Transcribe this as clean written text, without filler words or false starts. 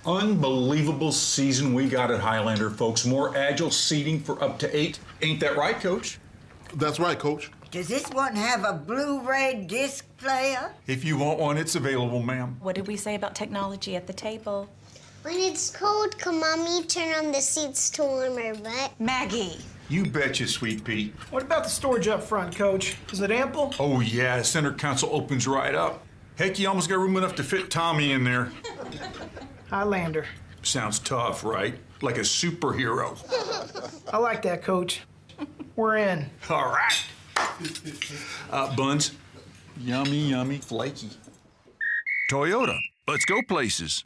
Unbelievable season we got at Highlander, folks. More agile seating for up to 8. Ain't that right, Coach? That's right, Coach. Does this one have a Blu-ray disc player? If you want one, it's available, ma'am. What did we say about technology at the table? When it's cold, can Mommy turn on the seats to warm her butt? Maggie. You betcha, Sweet Pea. What about the storage up front, Coach? Is it ample? Oh, yeah, the center console opens right up. Heck, you almost got room enough to fit Tommy in there. Highlander. Sounds tough, right? Like a superhero. I like that, Coach. We're in. All right. Buns. Yummy, yummy, flaky. Toyota. Let's go places.